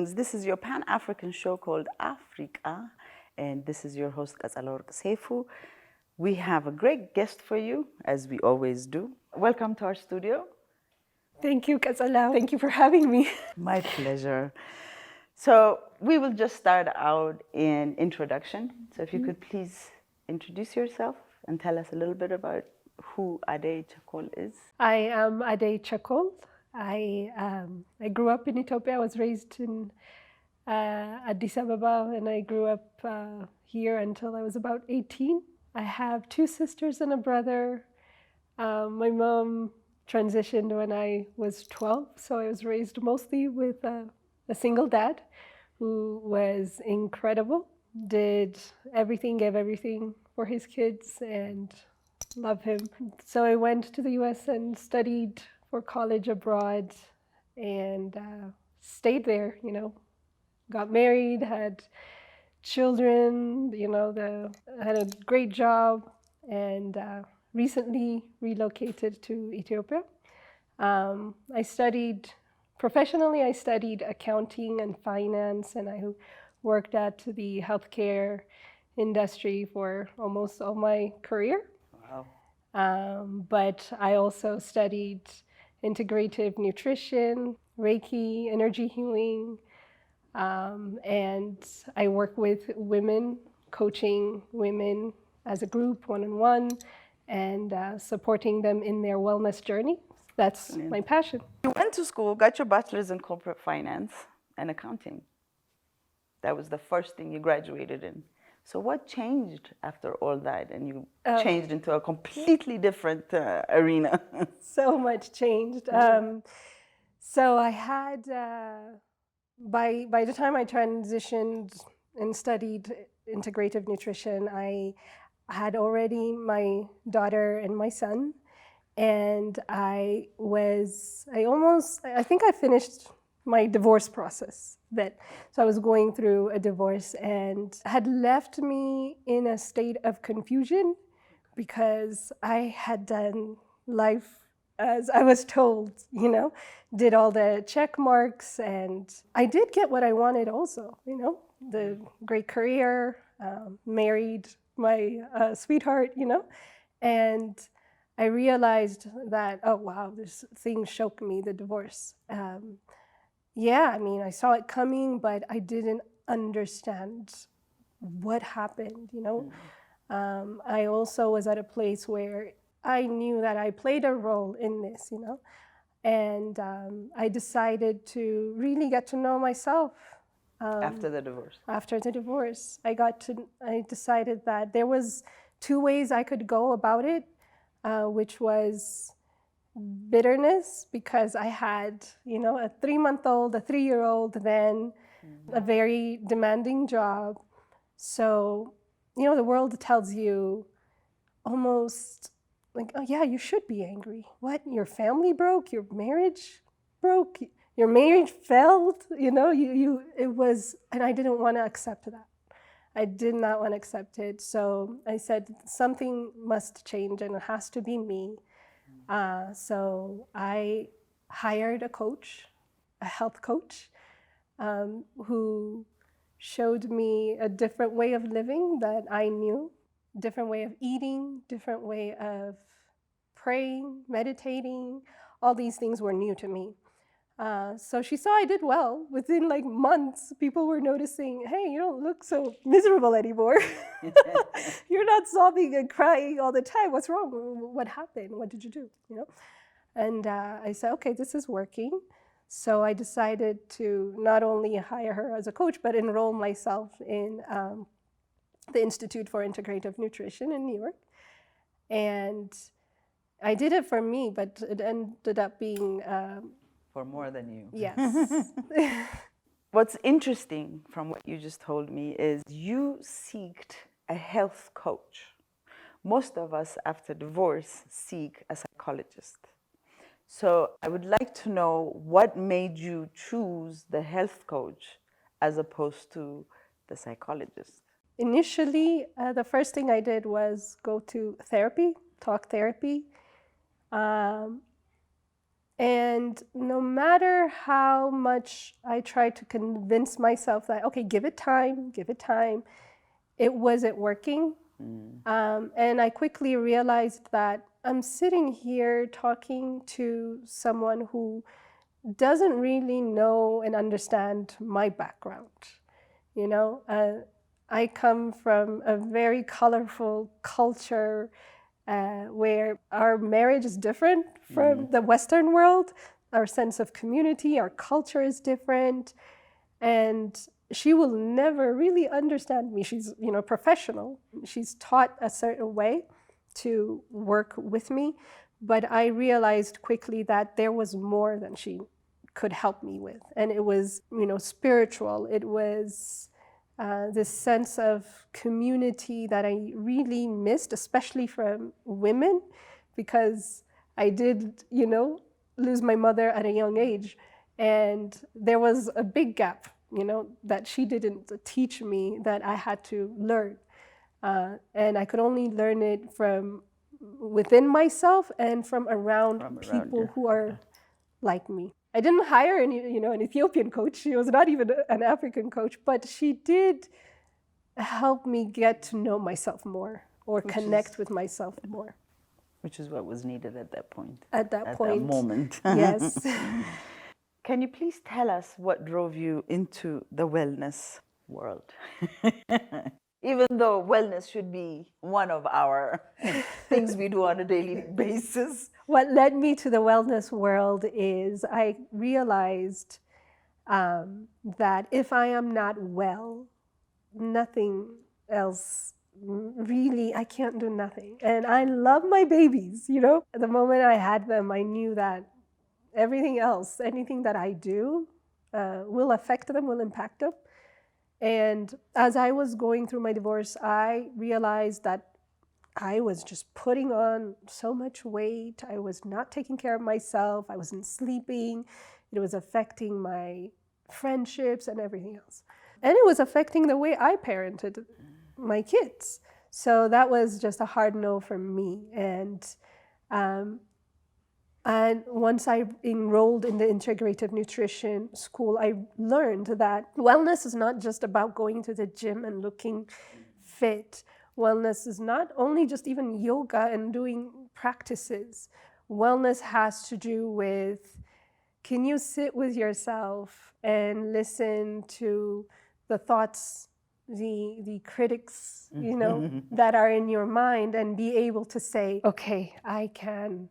Africans. This is your Pan-African show called Afreeቃ, and this is your host, Qetselaworq seifu. We have a great guest for you, as we always do. Welcome to our studio. Thank you, Qetsela. Thank you for having me. My pleasure. So we will just start out in introduction. So if you could please introduce yourself and tell us a little bit about who Adey Chekol is. I am Adey Chekol. I grew up in Ethiopia. I was raised in Addis Ababa, and I grew up here until I was about 18. I have 2 sisters and a brother. My mom transitioned when I was 12, so I was raised mostly with a single dad who was incredible, did everything, gave everything for his kids, and love him. So I went to the US and studied for college abroad and stayed there, got married, had children, had a great job, and recently relocated to Ethiopia. Professionally, I studied accounting and finance, and I worked at the healthcare industry for almost all my career. Wow. But I also studied integrative nutrition, Reiki, energy healing, and I work with women, coaching women as a group, one-on-one, and supporting them in their wellness journey. That's my passion. You went to school, got your bachelor's in corporate finance and accounting. That was the first thing you graduated in. So what changed after all that, and you changed into a completely different arena? So much changed. So I had, by the time I transitioned and studied integrative nutrition, I had already my daughter and my son, and I think I finished my divorce process. So I was going through a divorce, and had left me in a state of confusion because I had done life as I was told, did all the check marks, and I did get what I wanted also, the great career, married my sweetheart, and I realized that, oh wow, this thing shook me, the divorce. I saw it coming, but I didn't understand what happened, I also was at a place where I knew that I played a role in this, and I decided to really get to know myself. After the divorce? After the divorce, I decided that there was 2 ways I could go about it, which was bitterness, because I had, a 3-month-old, a 3-year-old, then a very demanding job. So, the world tells you almost like, oh yeah, you should be angry. What? Your family broke? Your marriage broke? Your marriage failed? It was, and I didn't want to accept that. I did not want to accept it. So I said, something must change, and it has to be me. So I hired a coach, a health coach, who showed me a different way of living that I knew, different way of eating, different way of praying, meditating. All these things were new to me. So she saw I did well. Within months, people were noticing, hey, you don't look so miserable anymore. You're not sobbing and crying all the time. What's wrong? What happened? What did you do? And I said, okay, this is working. So I decided to not only hire her as a coach, but enroll myself in the Institute for Integrative Nutrition in New York. And I did it for me, but it ended up being for more than you. Yes. What's interesting from what you just told me is you seeked a health coach. Most of us after divorce seek a psychologist. So I would like to know what made you choose the health coach as opposed to the psychologist. Initially, the first thing I did was go to therapy, talk therapy. And no matter how much I tried to convince myself that, okay, give it time, it wasn't working. And I quickly realized that I'm sitting here talking to someone who doesn't really know and understand my background. You know, I come from a very colorful culture where our marriage is different from the Western world. Our sense of community, our culture is different. And she will never really understand me. She's, you know, professional. She's taught a certain way to work with me. But I realized quickly that there was more than she could help me with. And it was, you know, spiritual. It was this sense of community that I really missed, especially from women, because I did, you know, lose my mother at a young age. And there was a big gap, you know, that she didn't teach me that I had to learn. And I could only learn it from within myself and from around people who are like me. I didn't hire an Ethiopian coach. She was not even an African coach, but she did help me get to know myself more or connect with myself more. Which is what was needed at that point. At that moment. Yes. Can you please tell us what drove you into the wellness world? Even though wellness should be one of our things we do on a daily basis. What led me to the wellness world is I realized that if I am not well, nothing else really, I can't do nothing. And I love my babies, you know. The moment I had them, I knew that everything else, anything that I do will affect them, will impact them. And as I was going through my divorce, I realized that I was just putting on so much weight. I was not taking care of myself. I wasn't sleeping. It was affecting my friendships and everything else. And it was affecting the way I parented my kids. So that was just a hard no for me. And once I enrolled in the integrative nutrition school, I learned that wellness is not just about going to the gym and looking fit. Wellness is not only just even yoga and doing practices. Wellness has to do with, can you sit with yourself and listen to the thoughts, the critics, you know, that are in your mind, and be able to say, okay, I can,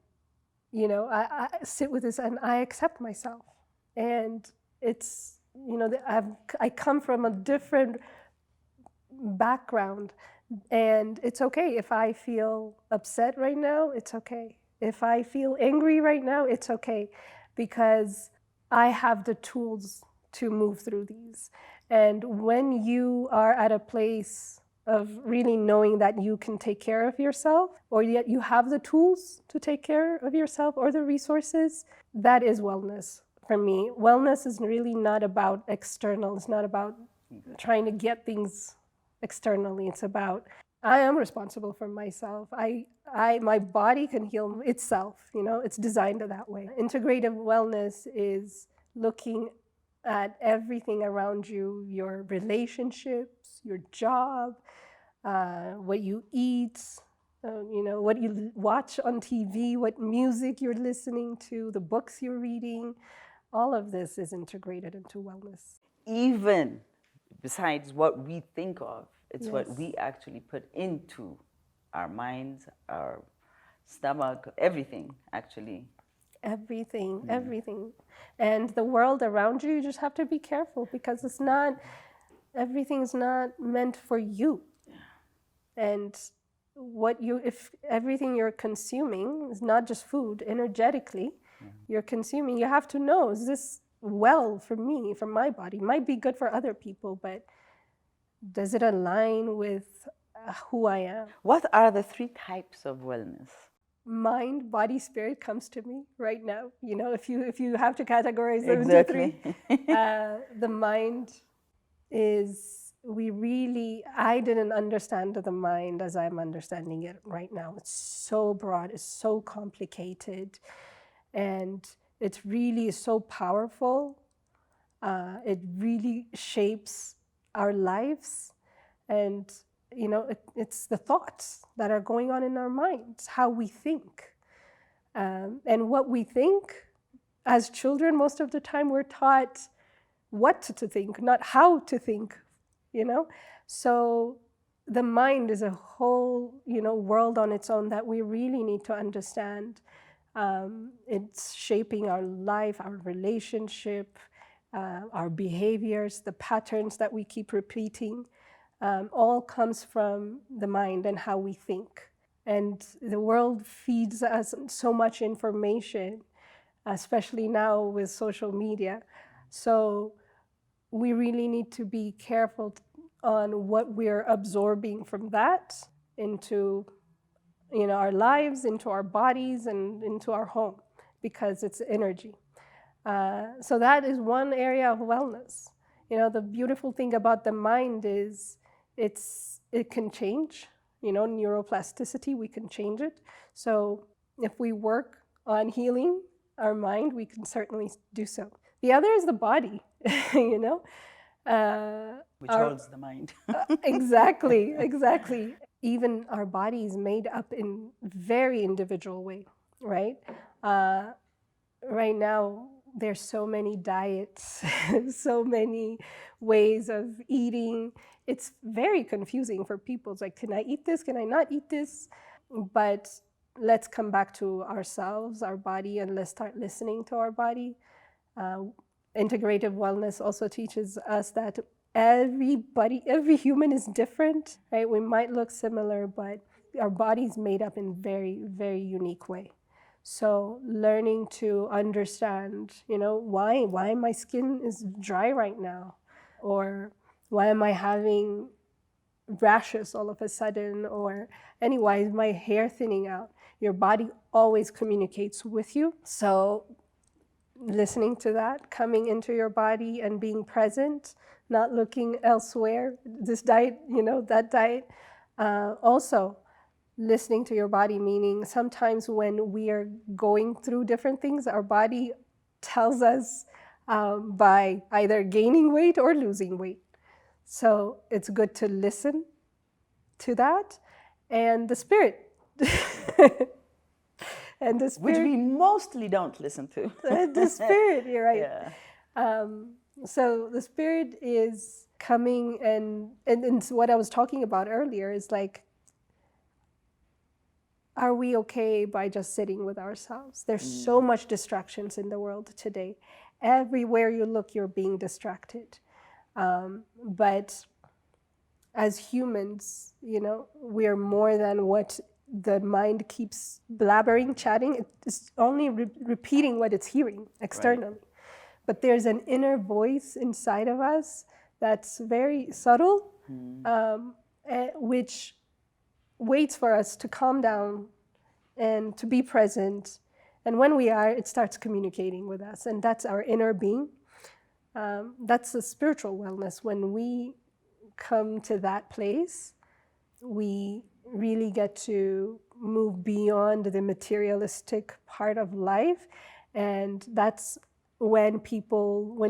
you know, I sit with this and I accept myself. And it's, you know, I come from a different background, and it's okay if I feel upset right now, it's okay. If I feel angry right now, it's okay, because I have the tools to move through these. And when you are at a place of really knowing that you can take care of yourself, or yet you have the tools to take care of yourself or the resources, that is wellness for me. Wellness is really not about external. It's not about trying to get things externally. It's about, I am responsible for myself. My body can heal itself, you know, it's designed that way. Integrative wellness is looking at everything around you, your relationships, your job, what you eat, you know, what you watch on TV, what music you're listening to, the books you're reading. All of this is integrated into wellness. Even besides what we think of, it's Yes. what we actually put into our minds, our stomach, everything, actually. Everything. And the world around you, you just have to be careful, because it's not, everything's not meant for you. And if everything you're consuming is not just food, energetically, you're consuming, you have to know, is this well for me, for my body? It might be good for other people, but does it align with who I am? What are the 3 types of wellness? Mind, body, spirit comes to me right now. You know, if you have to categorize them Exactly. into 3, the mind is, I didn't understand the mind as I'm understanding it right now. It's so broad, it's so complicated. And it really is so powerful. It really shapes our lives. And, you know, it's the thoughts that are going on in our minds, how we think. And what we think, as children, most of the time we're taught what to think, not how to think, you know? So the mind is a whole, you know, world on its own that we really need to understand. It's shaping our life, our relationship, our behaviors, the patterns that we keep repeating, all comes from the mind and how we think. And the world feeds us so much information, especially now with social media. So we really need to be careful on what we're absorbing from that into, you know, our lives, into our bodies, and into our home, because it's energy. So that is one area of wellness. You know, the beautiful thing about the mind is it can change. You know, neuroplasticity, we can change it. So if we work on healing our mind, we can certainly do so. The other is the body, you know. Which holds the mind. Exactly, exactly. Even our body is made up in very individual way, right? Right now, there's so many diets, so many ways of eating. It's very confusing for people. It's like, can I eat this? Can I not eat this? But let's come back to ourselves, our body, and let's start listening to our body. Integrative wellness also teaches us that every human is different, right? We might look similar, but our body's made up in very, very unique way. So learning to understand, you know, why my skin is dry right now, or why am I having rashes all of a sudden, or why is my hair thinning out? Your body always communicates with you. So listening to that, coming into your body and being present, not looking elsewhere, this diet, you know, that diet. Also, listening to your body, meaning sometimes when we are going through different things, our body tells us by either gaining weight or losing weight. So it's good to listen to that. And the spirit. And the spirit, which we mostly don't listen to. The spirit, you're right. Yeah. So the spirit is coming, and what I was talking about earlier is like, are we okay by just sitting with ourselves? There's so much distractions in the world today. Everywhere you look, you're being distracted. But as humans, you know, we're more than what the mind keeps blabbering, chatting. It's only repeating what it's hearing externally. Right. But there's an inner voice inside of us that's very subtle, which waits for us to calm down and to be present. And when we are, it starts communicating with us. And that's our inner being. That's the spiritual wellness. When we come to that place, we really get to move beyond the materialistic part of life. And that's when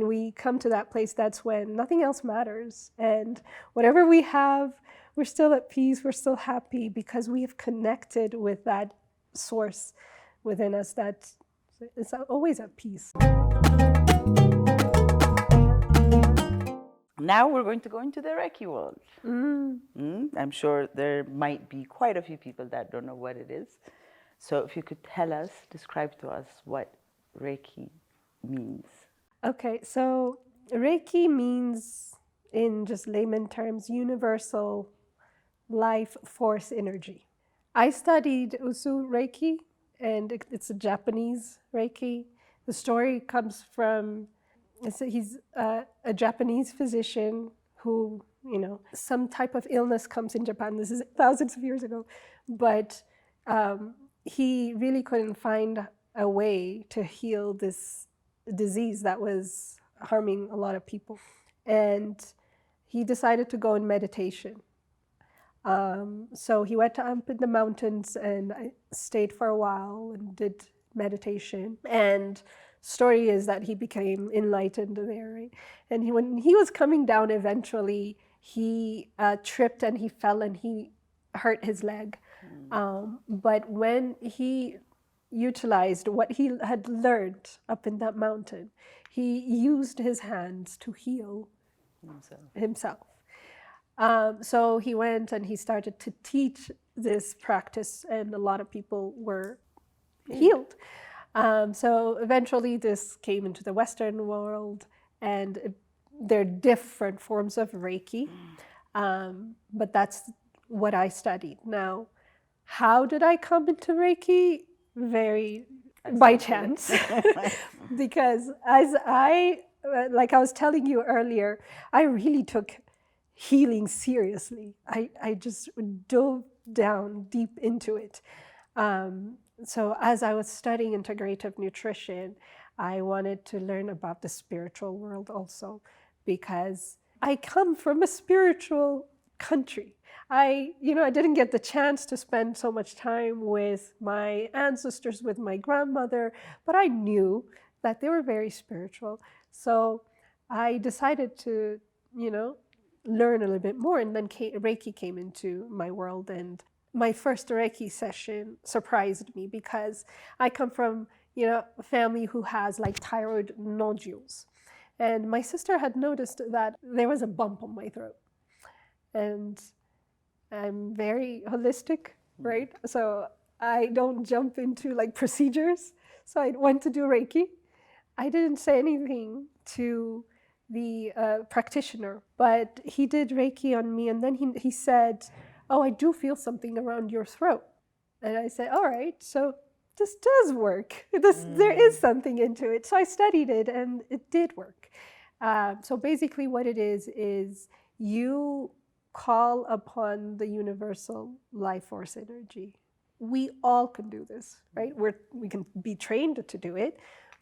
we come to that place, that's when nothing else matters. And whatever we have, we're still at peace, we're still happy, because we have connected with that source within us that is always at peace. Now we're going to go into the Reiki world. I'm sure there might be quite a few people that don't know what it is. So if you could describe to us what Reiki means. Okay, so Reiki means, in just layman terms, universal life force energy. I studied Usu Reiki, and it's a Japanese Reiki. The story comes from, he's a Japanese physician who, you know, some type of illness comes in Japan. This is thousands of years ago. But he really couldn't find a way to heal this disease that was harming a lot of people. And he decided to go in meditation. So he went up in the mountains and I stayed for a while and did meditation, and story is that he became enlightened there, right? And when he was coming down eventually, he tripped and he fell and he hurt his leg. But when he utilized what he had learned up in that mountain, he used his hands to heal himself. So he went and he started to teach this practice, and a lot of people were healed. So eventually this came into the Western world, and there are different forms of Reiki, but that's what I studied. Now, how did I come into Reiki? Very by chance, because as like I was telling you earlier, I really took healing seriously. I just dove down deep into it. So as I was studying integrative nutrition, I wanted to learn about the spiritual world also, because I come from a spiritual country. I didn't get the chance to spend so much time with my ancestors, with my grandmother, but I knew that they were very spiritual. So I decided to, learn a little bit more, and then Reiki came into my world. And my first Reiki session surprised me because I come from, a family who has like thyroid nodules. And my sister had noticed that there was a bump on my throat. And I'm very holistic, right? So I don't jump into like procedures. So I went to do Reiki. I didn't say anything to the practitioner, but he did Reiki on me. And then he said, "Oh, I do feel something around your throat." And I said, "All right, so this does work. There is something into it." So I studied it, and it did work. So basically what it is you call upon the universal life force energy. We all can do this, right? We can be trained to do it,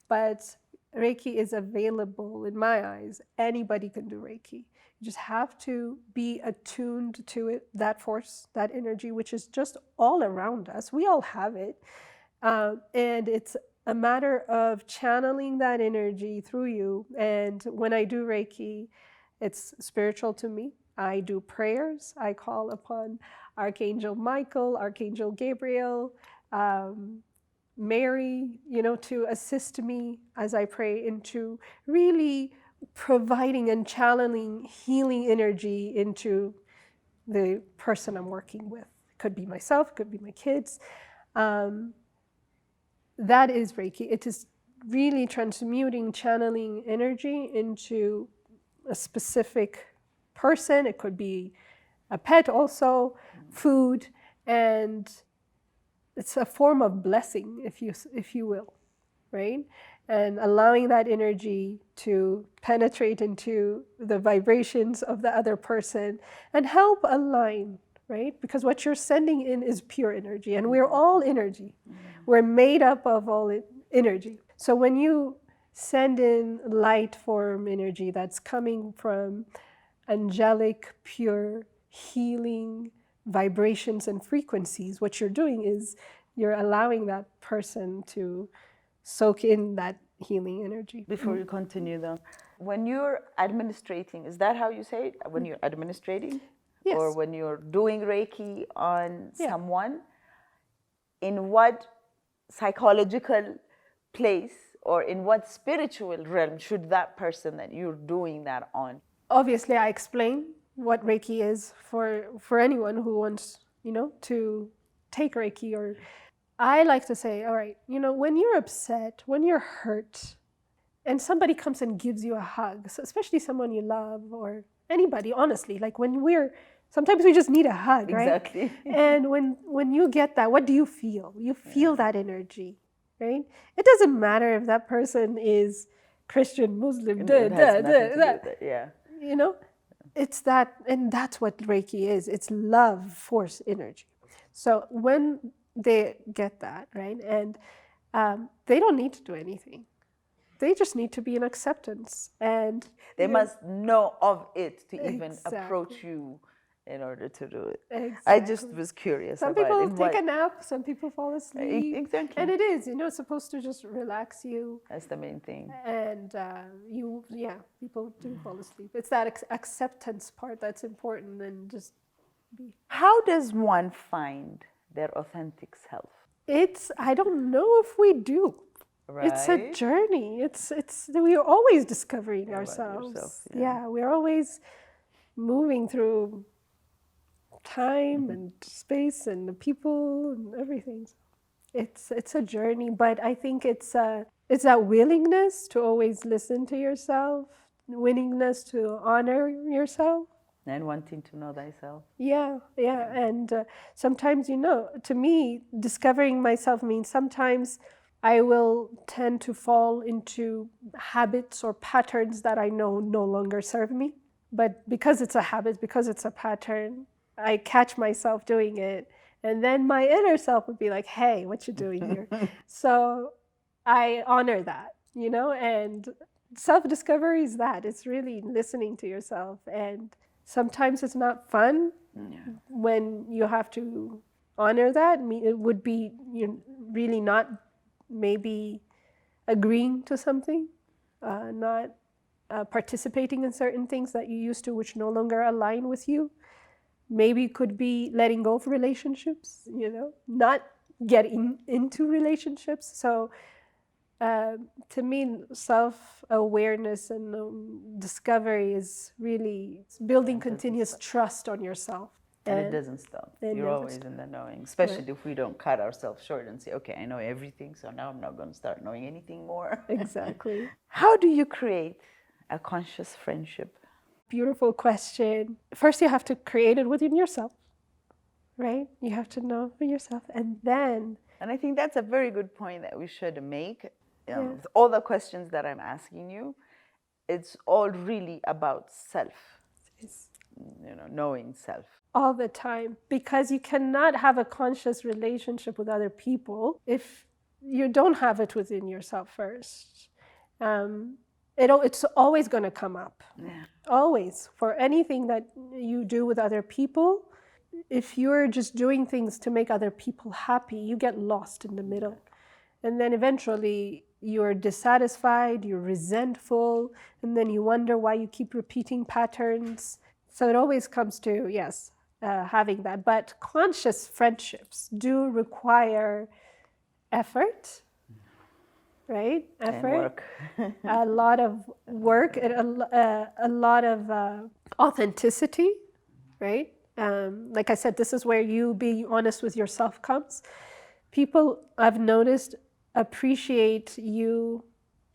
but Reiki is available in my eyes. Anybody can do Reiki. You just have to be attuned to it, that force, that energy, which is just all around us. We all have it. And it's a matter of channeling that energy through you. And when I do Reiki, it's spiritual to me. I do prayers. I call upon Archangel Michael, Archangel Gabriel, Mary, to assist me as I pray into really providing and channeling healing energy into the person I'm working with. It could be myself, it could be my kids. That is Reiki. It is really transmuting, channeling energy into a specific person. It could be a pet also, food, and it's a form of blessing, if you will, right? And allowing that energy to penetrate into the vibrations of the other person and help align, right? Because what you're sending in is pure energy, and we're all energy. We're made up of all energy. So when you send in light form energy that's coming from angelic, pure, healing vibrations and frequencies, what you're doing is you're allowing that person to soak in that healing energy. Before you continue though, when you're administrating, is that how you say it? When you're administrating? Yes. Or when you're doing Reiki on someone, in what psychological place or in what spiritual realm should that person that you're doing that on? Obviously, I explain what Reiki is for anyone who wants, to take Reiki. Or I like to say, all right, when you're upset, when you're hurt, and somebody comes and gives you a hug, so especially someone you love or anybody, honestly, like sometimes we just need a hug, right? Exactly. And when you get that, what do you feel? You feel that energy, right? It doesn't matter if that person is Christian, Muslim, yeah. It's that, and that's what Reiki is. It's love, force, energy. So when they get that, right, and they don't need to do anything. They just need to be in acceptance, and they must know of it to even approach you in order to do it. Exactly. I just was curious some about people take a nap, some people fall asleep. Exactly. And it is, it's supposed to just relax you. That's the main thing. And people do fall asleep. It's that acceptance part that's important, and just be. How does one find their authentic self? I don't know if we do. Right. It's a journey. We are always discovering ourselves. Yourself, we're always moving through time and space and the people and everything. It's a journey, but I think it's that willingness to always listen to yourself, willingness to honor yourself. And wanting to know thyself. Yeah. And sometimes, to me, discovering myself means sometimes I will tend to fall into habits or patterns that I know no longer serve me. But because it's a habit, because it's a pattern, I catch myself doing it. And then my inner self would be like, hey, what you doing here? So I honor that, and self-discovery is that. It's really listening to yourself. And sometimes it's not fun when you have to honor that. It would be really not maybe agreeing to something, not participating in certain things that you used to, which no longer align with you. Maybe it could be letting go of relationships, not getting into relationships. So to me, self-awareness and discovery is really building continuous trust on yourself. And it doesn't stop. You're always in the knowing, especially if we don't cut ourselves short and say, okay, I know everything, so now I'm not going to start knowing anything more. Exactly. How do you create a conscious friendship? Beautiful question. First, you have to create it within yourself, right? You have to know for yourself. And then... And I think that's a very good point that we should make. With all the questions that I'm asking you, it's all really about self. Yes. Knowing self. All the time. Because you cannot have a conscious relationship with other people if you don't have it within yourself first. It's always going to come up. Yeah. Always. For anything that you do with other people, if you're just doing things to make other people happy, you get lost in the middle. And then eventually you're dissatisfied, you're resentful, and then you wonder why you keep repeating patterns. So it always comes to, having that. But conscious friendships do require effort, right? Effort. And work. A lot of work, a lot of authenticity, right? Like I said, this is where you being honest with yourself comes. People, I've noticed, appreciate you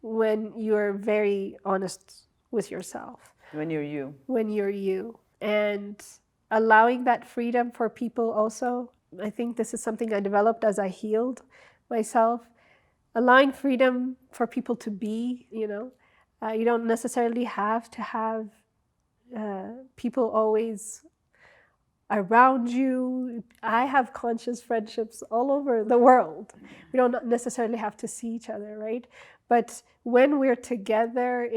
when you're very honest with yourself. When you're you. When you're you. And allowing that freedom for people also. I think this is something I developed as I healed myself. Allowing freedom for people to be, you don't necessarily have to have people always around you. I have conscious friendships all over the world. We don't necessarily have to see each other, right? But when we're together,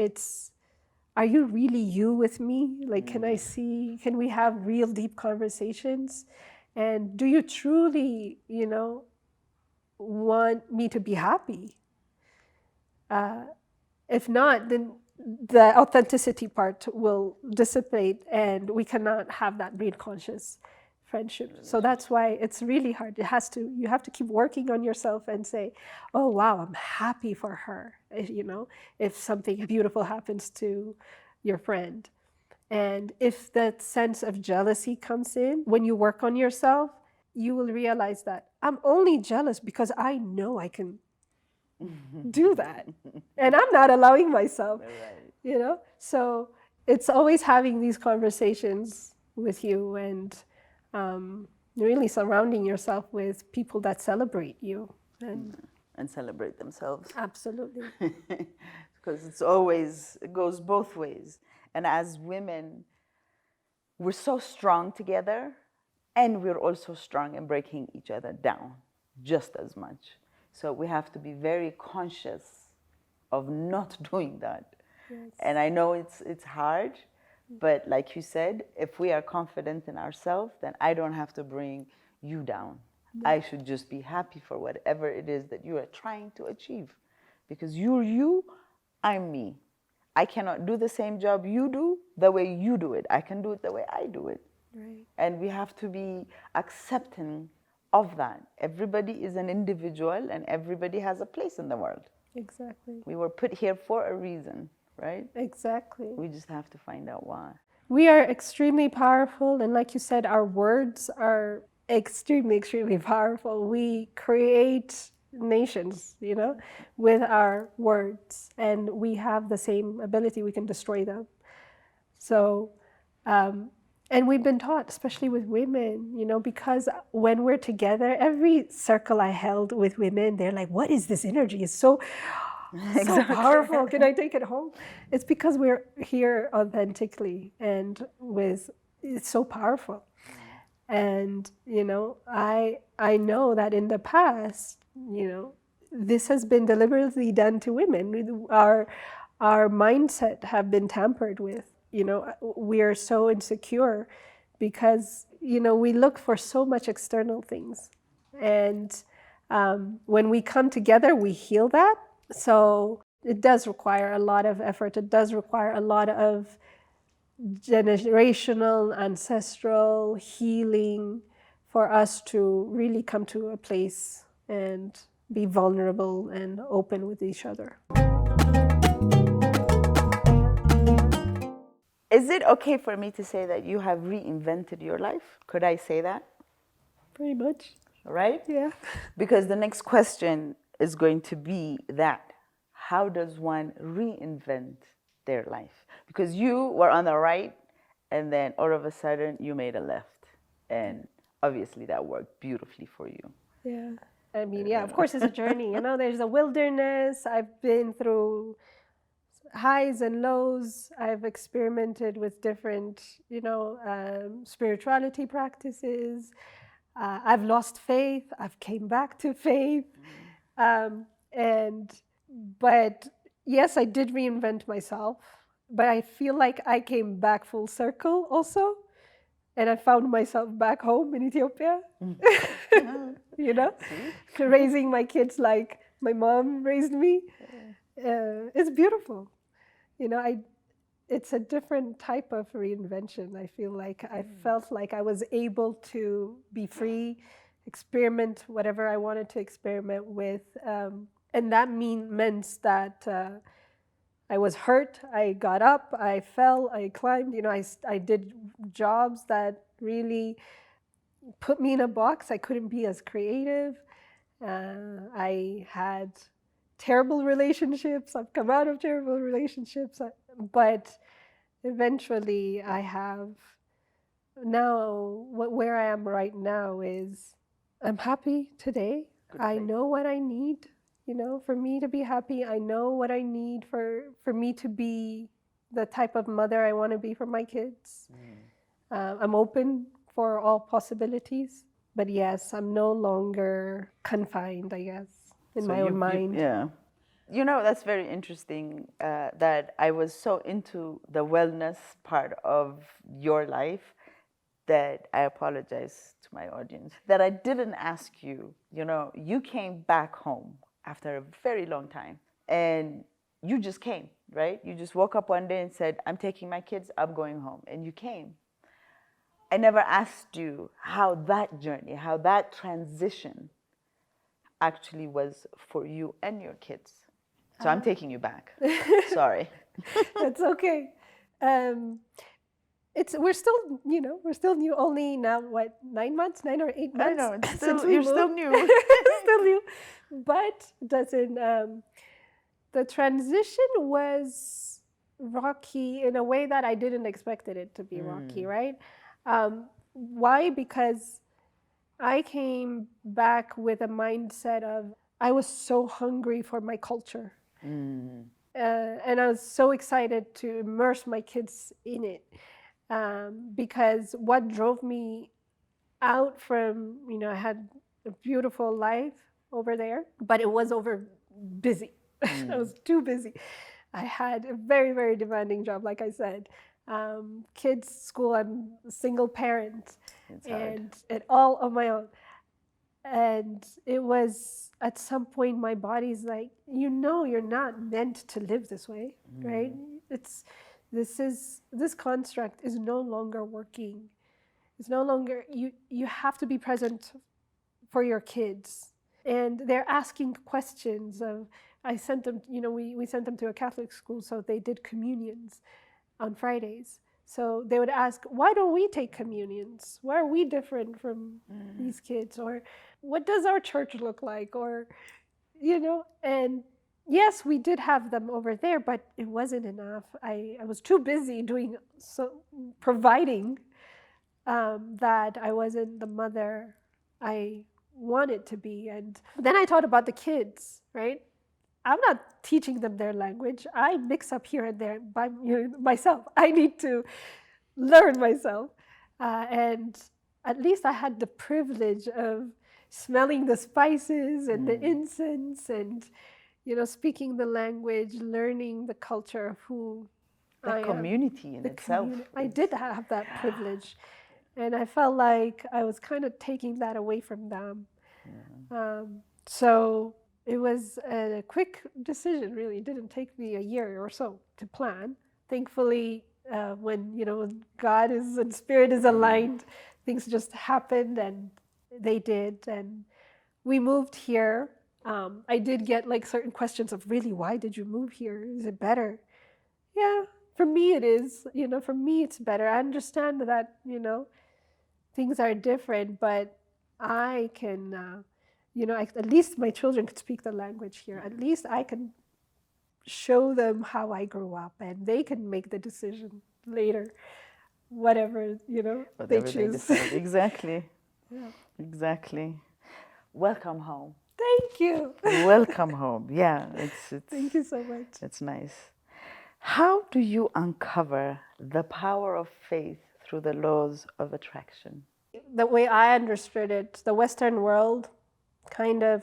are you really you with me? Like, can we have real deep conversations? And do you truly, want me to be happy? If not, then the authenticity part will dissipate and we cannot have that real conscious friendship. So that's why it's really hard. You have to keep working on yourself and say, oh, wow, I'm happy for her. If something beautiful happens to your friend. And if that sense of jealousy comes in, when you work on yourself, you will realize that I'm only jealous because I know I can do that. And I'm not allowing myself, Right. So it's always having these conversations with you and really surrounding yourself with people that celebrate you. And celebrate themselves. Absolutely. Because it goes both ways. And as women, we're so strong together and we're also strong in breaking each other down just as much. So we have to be very conscious of not doing that. Yes. And I know it's hard, But like you said, if we are confident in ourselves, then I don't have to bring you down. I should just be happy for whatever it is that you are trying to achieve. Because you're you, I'm me. I cannot do the same job you do the way you do it. I can do it the way I do it. Right. And we have to be accepting of that. Everybody is an individual and everybody has a place in the world. Exactly. We were put here for a reason, right? Exactly. We just have to find out why. We are extremely powerful, and like you said, our words are extremely, extremely powerful. We create nations, you know, with our words, and we have the same ability. We can destroy them. So, and we've been taught, especially with women, you know, because when we're together, every circle I held with women, they're like, what is this energy? It's so powerful. Can I take it home? It's because we're here authentically and it's so powerful. And, you know, I know that in the past, you know, this has been deliberately done to women. Our mindset have been tampered with. You know, we are so insecure because, you know, we look for so much external things. And when we come together, we heal that. So it does require a lot of effort. It does require a lot of generational, ancestral healing for us to really come to a place and be vulnerable and open with each other. Is it okay for me to say that you have reinvented your life? Could I say that? Pretty much. Right? Yeah. Because the next question is going to be that. How does one reinvent their life? Because you were on the right and then all of a sudden you made a left. And obviously that worked beautifully for you. Yeah. I mean, yeah, of course it's a journey. You know, there's a wilderness. I've been through highs and lows. I've experimented with different, you know, spirituality practices. I've lost faith. I've came back to faith. But yes, I did reinvent myself. But I feel like I came back full circle also. And I found myself back home in Ethiopia. You know, raising my kids like my mom raised me. It's beautiful. You know, it's a different type of reinvention. I feel like I felt like I was able to be free, experiment whatever I wanted to experiment with. And that meant that I was hurt, I got up, I fell, I climbed. You know, I did jobs that really put me in a box. I couldn't be as creative. I had terrible relationships. I've come out of terrible relationships. But eventually I have now, where I am right now is I'm happy today. I know what I need, you know, for me to be happy. I know what I need for me to be the type of mother I want to be for my kids. I'm open for all possibilities. But yes, I'm no longer confined, I guess, in my own mind. Yeah. You know, that's very interesting that I was so into the wellness part of your life that I apologize to my audience that I didn't ask you. You know, you came back home after a very long time and you just came, right? You just woke up one day and said, I'm taking my kids, I'm going home. And you came. I never asked you how that journey, how that transition actually was for you and your kids. So I'm taking you back. Sorry. That's okay. We're still, you know, we're still new. Only now, what, 9 months, 9 or 8 months? I know. It's still, you're still new. Still new. But doesn't. The transition was rocky in a way that I didn't expect it to be rocky, right? Why? Because I came back with a mindset of I was so hungry for my culture. And I was so excited to immerse my kids in it. Because what drove me out from, you know, I had a beautiful life over there, but it was over busy. I was too busy. I had a very, very demanding job, like I said. Kids, school, I'm a single parent. It's hard. And all on my own. And it was at some point my body's like, you're not meant to live this way, right? This construct is no longer working. It's no longer, you have to be present for your kids. And they're asking questions of, I sent them, we sent them to a Catholic school, so they did communions on Fridays. So they would ask, why don't we take communions? Why are we different from these kids? Or what does our church look like? Or, and yes, we did have them over there, but it wasn't enough. I was too busy providing that I wasn't the mother I wanted to be. And then I thought about the kids, right? I'm not teaching them their language. I mix up here and there by myself. I need to learn myself. And at least I had the privilege of smelling the spices and the incense and, speaking the language, learning the culture of who I am. The community in itself. I did have that privilege. And I felt like I was kind of taking that away from them. So it was a quick decision, really. It didn't take me a year or so to plan. Thankfully, when God is and Spirit is aligned, things just happened, and they did. And we moved here. I did get certain questions of, really, why did you move here? Is it better? Yeah, for me it is. For me it's better. I understand that, things are different, but I can, at least my children could speak the language here. At least I can show them how I grew up, and they can make the decision later, whatever, they choose. Exactly. Yeah. Exactly. Welcome home. Thank you. Welcome home. Yeah, it's Thank you so much. It's nice. How do you uncover the power of faith through the laws of attraction? The way I understood it, the Western world kind of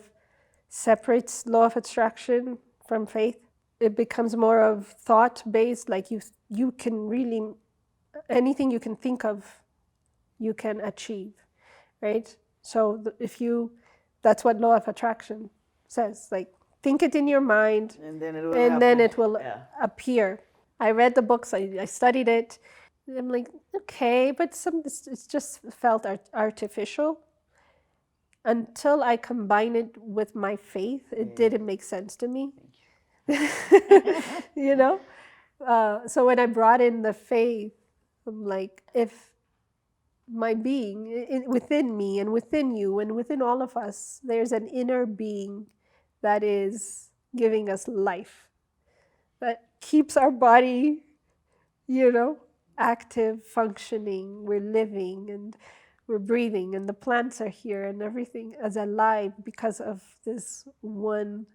separates law of attraction from faith. It becomes more of thought-based, like you can really, anything you can think of, you can achieve, right? So that's what law of attraction says, think it in your mind, and then it will appear. I read the books, I studied it. I'm like, okay, but it just felt artificial. Until I combined it with my faith, it didn't make sense to me. So when I brought in the faith, I'm like, if my being within me and within you and within all of us, there's an inner being that is giving us life, that keeps our body, active, functioning. We're living and we're breathing, and the plants are here, and everything is alive because of this one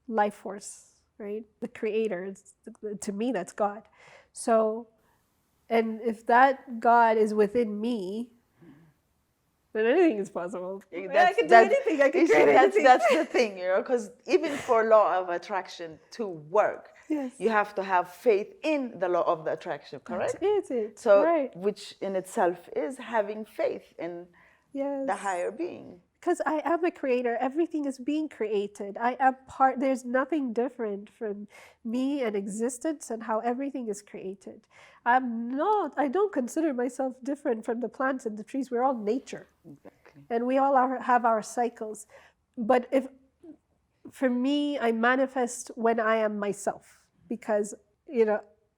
life force, right? The creator, to me, that's God. So, and if that God is within me, then anything is possible. I can do anything. I can create anything. That's the thing, because even for law of attraction to work, you have to have faith in the law of the attraction, correct? That's it. So, right. Which in itself is having faith in the higher being. Because I am a creator. Everything is being created. I am part. There's nothing different from me and existence and how everything is created. I don't consider myself different from the plants and the trees. We're all nature. Exactly. And we all have our cycles. But for me, I manifest when I am myself. Because,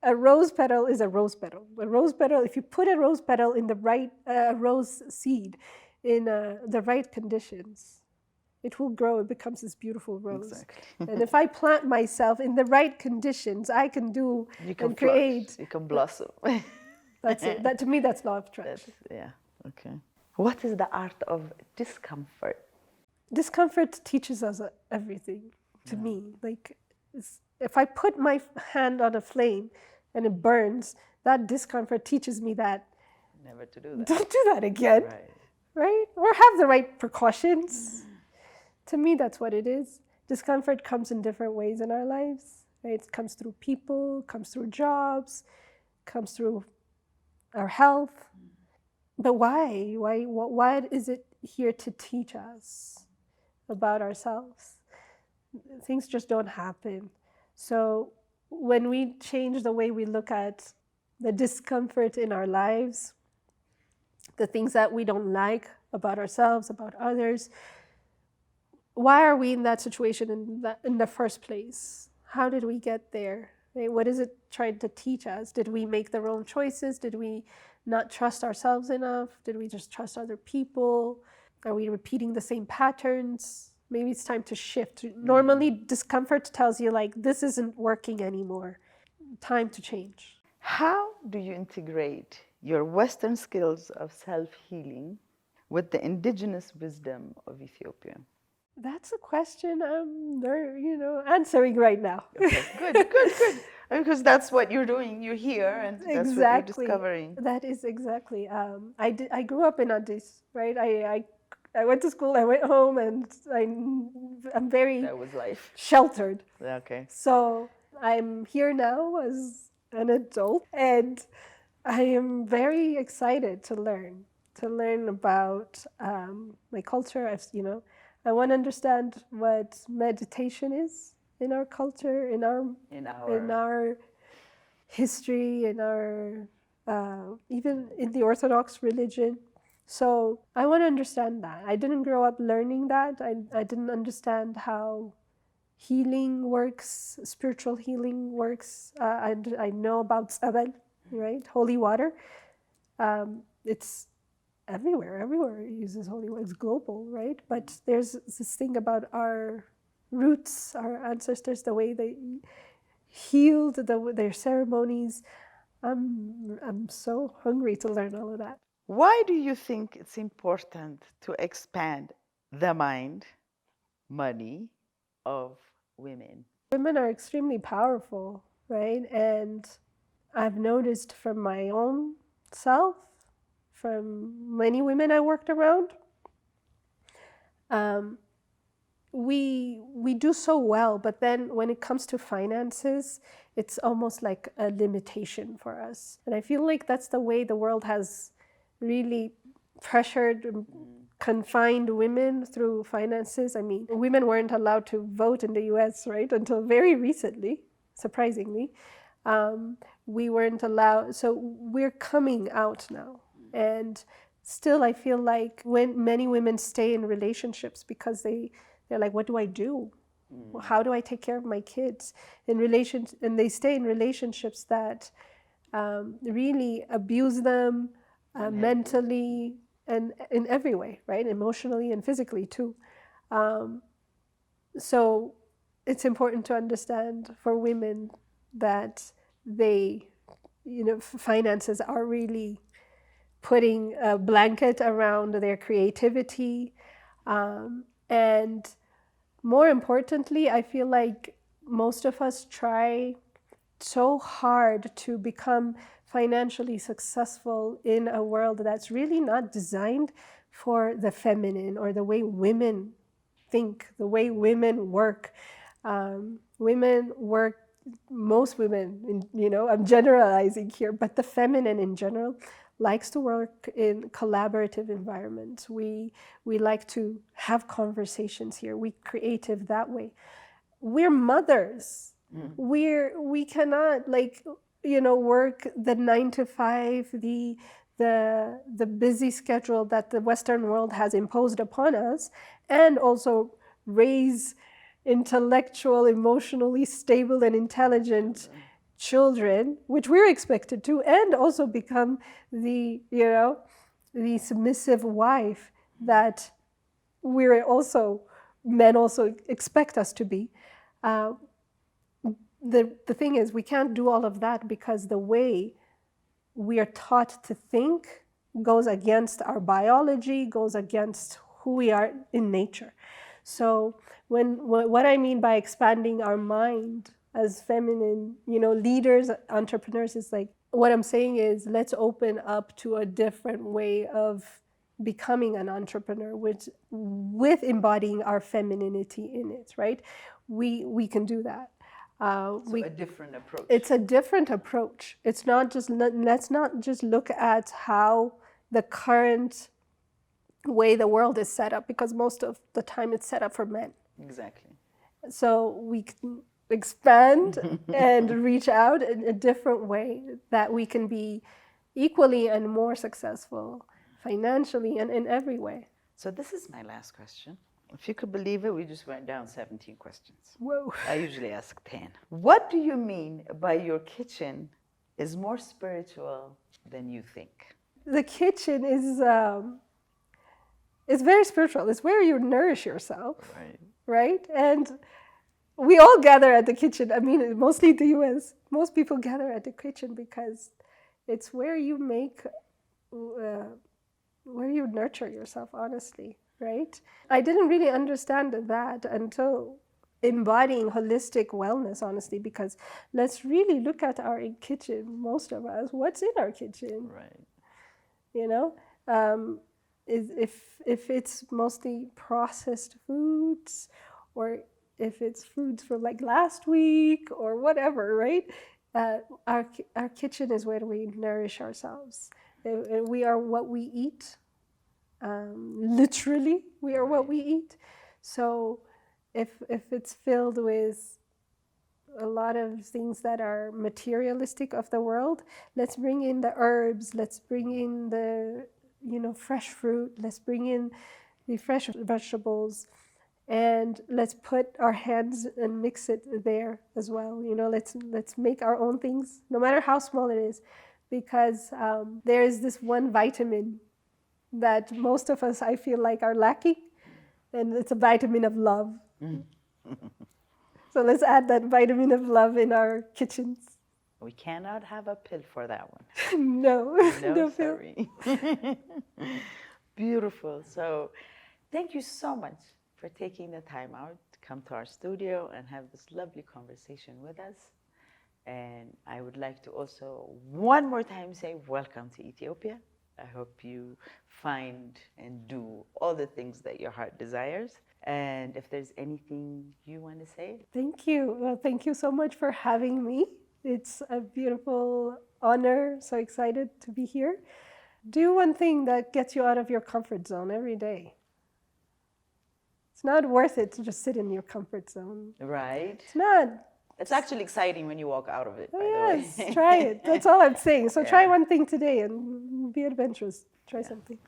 a rose petal is a rose petal. A rose petal, if you put a rose petal in the right rose seed, in the right conditions, it will grow. It becomes this beautiful rose. Exactly. And if I plant myself in the right conditions, I can create. You can blossom. That's it. To me, that's law of attraction. Okay. What is the art of discomfort? Discomfort teaches us everything. To me, if I put my hand on a flame and it burns, that discomfort teaches me that. Never to do that. Don't do that again. Right? Or have the right precautions. To me, that's what it is. Discomfort comes in different ways in our lives. Right? It comes through people, comes through jobs, comes through our health. But why? What is it here to teach us about ourselves? Things just don't happen. So when we change the way we look at the discomfort in our lives, the things that we don't like about ourselves, about others, why are we in that situation in the first place? How did we get there? Right? What is it trying to teach us? Did we make the wrong choices? Did we not trust ourselves enough? Did we just trust other people? Are we repeating the same patterns? Maybe it's time to shift. Normally, discomfort tells you, like, this isn't working anymore. Time to change. How do you integrate your Western skills of self-healing with the indigenous wisdom of Ethiopia? That's a question I'm, answering right now. Okay. Good. Because that's what you're doing. You're here, and that's what you're discovering. That is exactly. I grew up in Addis, right? I went to school, I went home, and I'm very that was life. Sheltered. Okay. So I'm here now as an adult, and I am very excited to learn about my culture. I want to understand what meditation is in our culture, in our history, in our even in the Orthodox religion. So I want to understand that. I didn't grow up learning that. I didn't understand how healing works, spiritual healing works. I know about tzabal, right? Holy water. It's everywhere uses holy water. It's global, right? But there's this thing about our roots, our ancestors, the way they healed, their ceremonies. I'm so hungry to learn all of that. Why do you think it's important to expand the mind, money of women? Women are extremely powerful, right? And I've noticed from my own self, from many women I worked around, we do so well, but then when it comes to finances, it's almost like a limitation for us. And I feel like that's the way the world has really pressured, confined women through finances. I mean, women weren't allowed to vote in the US, right, until very recently, surprisingly. We weren't allowed, so we're coming out now. And still, I feel like when many women stay in relationships because they're like, what do I do? How do I take care of my kids? And they stay in relationships that really abuse them mentally and in every way, right? Emotionally and physically too. So it's important to understand for women that finances are really putting a blanket around their creativity. And more importantly, I feel like most of us try so hard to become financially successful in a world that's really not designed for the feminine or the way women think, the way women work. Women work, most women, I'm generalizing here, but the feminine in general likes to work in collaborative environments. We like to have conversations here. We're creative that way. We're mothers. We cannot work the 9 to 5, the busy schedule that the Western world has imposed upon us, and also raise intellectual, emotionally stable and intelligent children, which we're expected to, and also become the submissive wife that men also expect us to be. The thing is, we can't do all of that because the way we are taught to think goes against our biology, goes against who we are in nature. So what I mean by expanding our mind as feminine, leaders, entrepreneurs, is like, what I'm saying is, let's open up to a different way of becoming an entrepreneur with embodying our femininity in it, right? We can do that. So a different approach. It's a different approach. It's not just, let's not just look at how the current way the world is set up, because most of the time it's set up for men. Exactly. So we can expand and reach out in a different way that we can be equally and more successful financially and in every way. So this is my last question. If you could believe it, we just went down 17 questions. Whoa. I usually ask 10. What do you mean by your kitchen is more spiritual than you think? The kitchen is very spiritual. It's where you nourish yourself, right? And we all gather at the kitchen. I mean, mostly the US. Most people gather at the kitchen because it's where you make, where you nurture yourself, honestly, right? I didn't really understand that until embodying holistic wellness, honestly, because let's really look at our kitchen, most of us. What's in our kitchen? Right. You know? If it's mostly processed foods, or if it's foods from like last week or whatever, right? Our kitchen is where we nourish ourselves. We are what we eat. Literally, we are what we eat. So if it's filled with a lot of things that are materialistic of the world, let's bring in the herbs, let's bring in the fresh fruit, let's bring in the fresh vegetables, and let's put our hands and mix it there as well. Let's make our own things, no matter how small it is, because there is this one vitamin that most of us, I feel like, are lacking, and it's a vitamin of love. So let's add that vitamin of love in our kitchens. We cannot have a pill for that one. No, No, pill. sorry. Beautiful. So thank you so much for taking the time out to come to our studio and have this lovely conversation with us. And I would like to also one more time say welcome to Ethiopia. I hope you find and do all the things that your heart desires. And if there's anything you want to say. Thank you. Well, thank you so much for having me. It's a beautiful honor. So excited to be here. Do one thing that gets you out of your comfort zone every day. It's not worth it to just sit in your comfort zone. Right. It's not. It's actually exciting when you walk out of it, by the yes, way. Try it. That's all I'm saying. So try one thing today and be adventurous. Try something.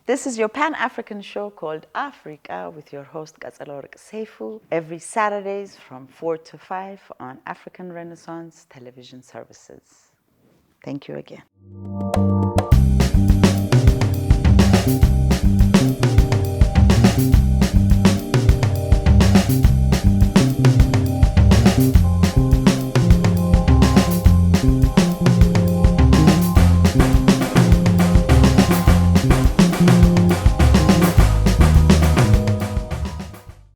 This is your Pan-African show called Afreeቃ with your host Qetselaworq seifu, every Saturdays from 4 to 5 on African Renaissance television services. Thank you again.